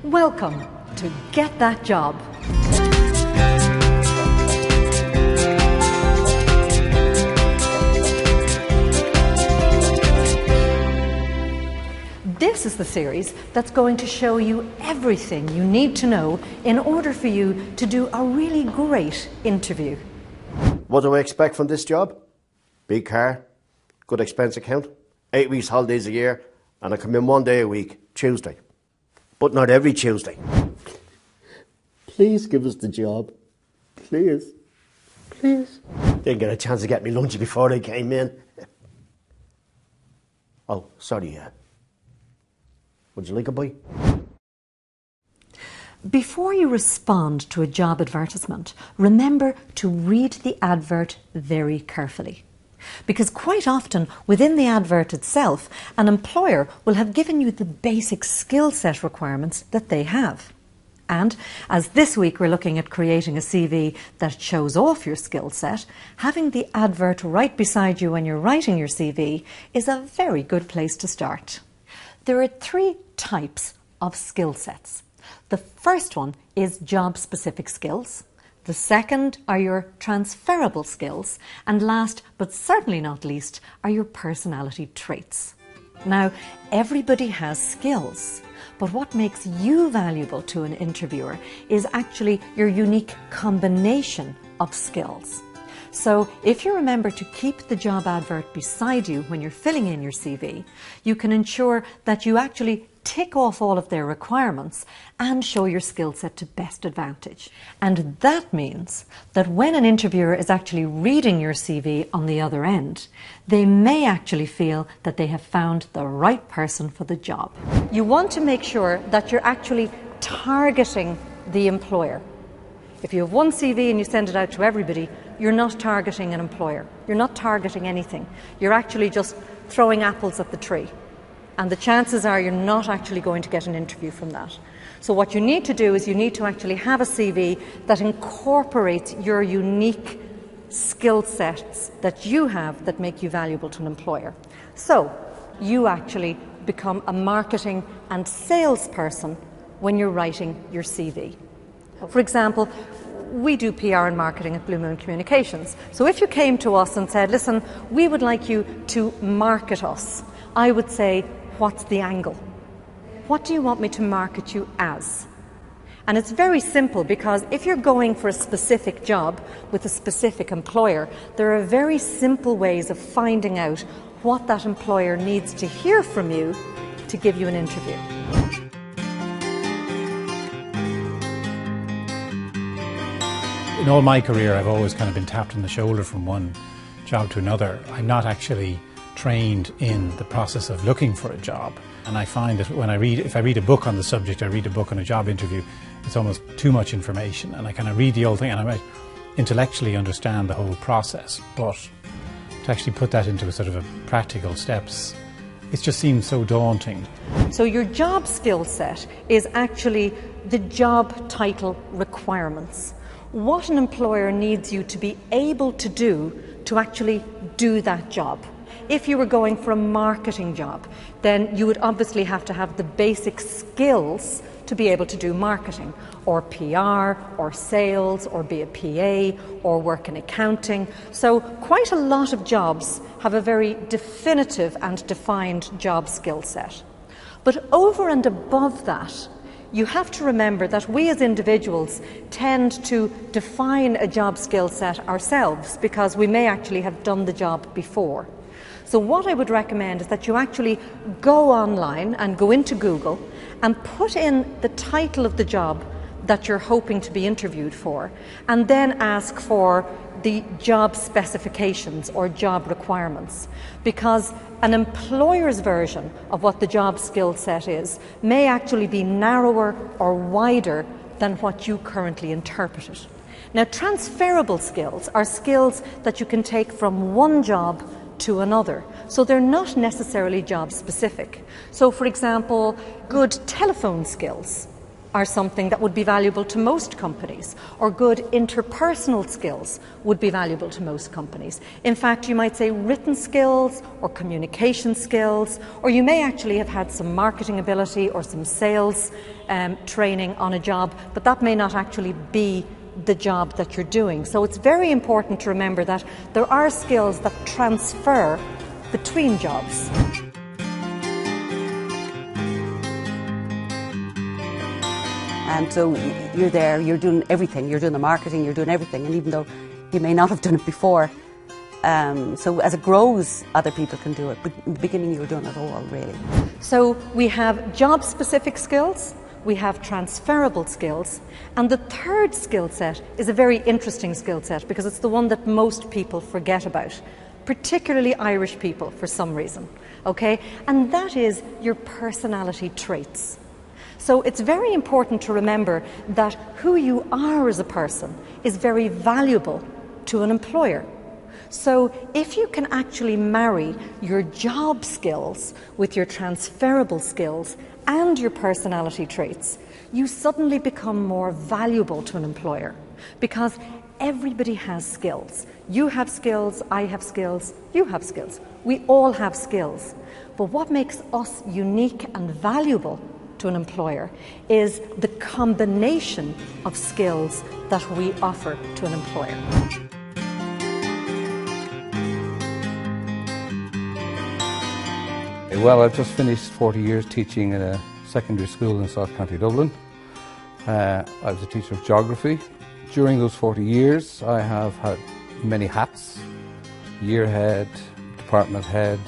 Welcome to Get That Job. This is the series that's going to show you everything you need to know in order for you to do a really great interview. What do I expect from this job? Big car, good expense account, 8 weeks holidays a year, and I come in 1 day a week, Tuesday. But not every Tuesday. Please give us the job. Please. Please. Didn't get a chance to get me lunch before they came in. Oh, sorry, would you like a bite? Before you respond to a job advertisement, remember to read the advert very carefully. Because quite often, within the advert itself, an employer will have given you the basic skill set requirements that they have. And as this week we're looking at creating a CV that shows off your skill set, having the advert right beside you when you're writing your CV is a very good place to start. There are 3 types of skill sets. The first one is job-specific skills. The second are your transferable skills. And last, but certainly not least, are your personality traits. Now, everybody has skills, but what makes you valuable to an interviewer is actually your unique combination of skills. So if you remember to keep the job advert beside you when you're filling in your CV, you can ensure that you actually tick off all of their requirements and show your skill set to best advantage. And that means that when an interviewer is actually reading your CV on the other end, they may actually feel that they have found the right person for the job. You want to make sure that you're actually targeting the employer. If you have one CV and you send it out to everybody, you're not targeting an employer. You're not targeting anything. You're actually just throwing apples at the tree. And the chances are you're not actually going to get an interview from that. So what you need to do is you need to actually have a CV that incorporates your unique skill sets that you have that make you valuable to an employer. So you actually become a marketing and salesperson when you're writing your CV. For example, we do PR and marketing at Blue Moon Communications. So if you came to us and said, listen, we would like you to market us, I would say, what's the angle? What do you want me to market you as? And it's very simple, because if you're going for a specific job with a specific employer, there are very simple ways of finding out what that employer needs to hear from you to give you an interview. In all my career, I've always kind of been tapped on the shoulder from one job to another. I'm not actually trained in the process of looking for a job. And I find that if I read a book on the subject, I read a book on a job interview, it's almost too much information. And I kind of read the whole thing and I might intellectually understand the whole process. But to actually put that into a sort of a practical steps, it just seems so daunting. So your job skill set is actually the job title requirements. What an employer needs you to be able to do to actually do that job. If you were going for a marketing job, then you would obviously have to have the basic skills to be able to do marketing, or PR, or sales, or be a PA, or work in accounting. So quite a lot of jobs have a very definitive and defined job skill set. But over and above that, you have to remember that we as individuals tend to define a job skill set ourselves because we may actually have done the job before. So what I would recommend is that you actually go online and go into Google and put in the title of the job that you're hoping to be interviewed for, and then ask for the job specifications or job requirements, because an employer's version of what the job skill set is may actually be narrower or wider than what you currently interpreted. Now, transferable skills are skills that you can take from one job to another, so they're not necessarily job specific. So for example, good telephone skills are something that would be valuable to most companies, or good interpersonal skills would be valuable to most companies. In fact, you might say written skills or communication skills, or you may actually have had some marketing ability or some sales training on a job, but that may not actually be the job that you're doing. So it's very important to remember that there are skills that transfer between jobs. And so you're there, you're doing everything, you're doing the marketing, you're doing everything, and even though you may not have done it before, so as it grows, other people can do it, but in the beginning you're doing it all, really. So we have job-specific skills, we have transferable skills, and the third skill set is a very interesting skill set because it's the one that most people forget about, particularly Irish people for some reason, okay? And that is your personality traits. So it's very important to remember that who you are as a person is very valuable to an employer. So if you can actually marry your job skills with your transferable skills and your personality traits, you suddenly become more valuable to an employer because everybody has skills. You have skills, I have skills, you have skills. We all have skills. But what makes us unique and valuable to an employer is the combination of skills that we offer to an employer. Well, I've just finished 40 years teaching in a secondary school in South County Dublin. I was a teacher of geography. During those 40 years I have had many hats: year head, department head,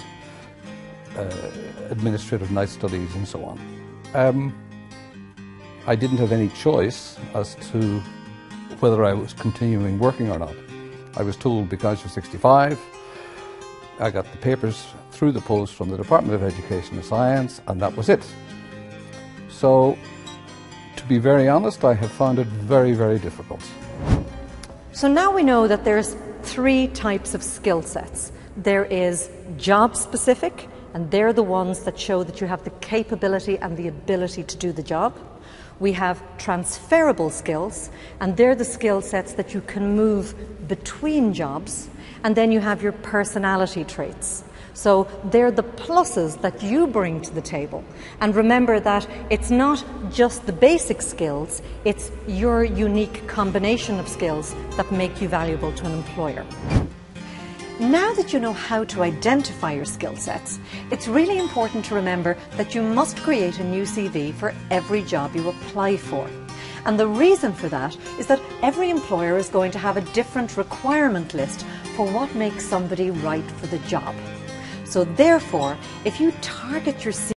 administrative night studies and so on. I didn't have any choice as to whether I was continuing working or not. I was told because you're 65, I got the papers through the post from the Department of Education and Science, and that was it. So, to be very honest, I have found it very, very difficult. So now we know that there's three types of skill sets. There is job-specific, and they're the ones that show that you have the capability and the ability to do the job. We have transferable skills, and they're the skill sets that you can move between jobs. And then you have your personality traits. So they're the pluses that you bring to the table. And remember that it's not just the basic skills, it's your unique combination of skills that make you valuable to an employer. Now that you know how to identify your skill sets, it's really important to remember that you must create a new CV for every job you apply for. And the reason for that is that every employer is going to have a different requirement list for what makes somebody right for the job. So therefore, if you target your